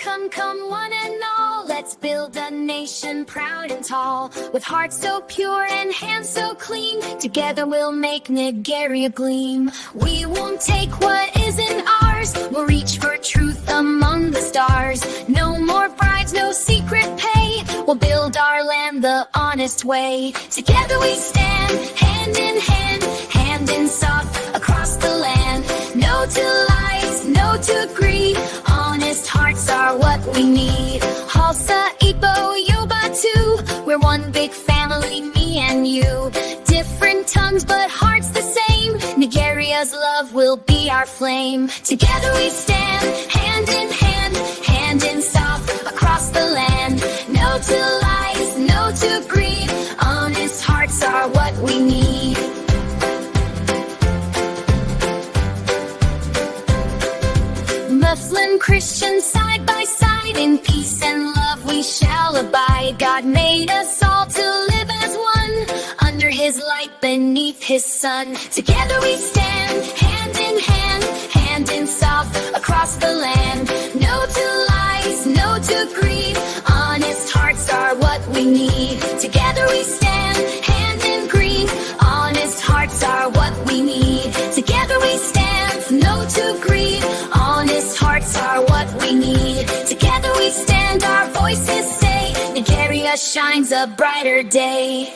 Come one and all, let's build a nation proud and tall. With hearts so pure and hands so clean, together we'll make Nigeria gleam. We won't take what isn't ours, we'll reach for truth among the stars. No more bribes, no secret pay, we'll build our land the honest way. Together we stand, hand in hand, hand in soft across the land. No to lies, no to greed, honest hearts are what we need. Halsa, Igbo, Yoruba too, we're one big family, me and you. Different tongues but hearts the same, Nigeria's love will be our flame. Together we stand, hand in hand, hand in soft across the land. No to lies, no to greed, honest hearts are what we need. Muslim, Christian, side by side, in peace and love we shall abide. God made us all to live as one, under His light, beneath His sun. Together we stand, hand in hand, hand in soft across the land. No to lies, no to greed, honest hearts are what we need. Together we stand, hand in green, honest hearts are what we need. Together we stand, no to greed, honest hearts are what we need. Together we stand, our voices say, Nigeria shines a brighter day.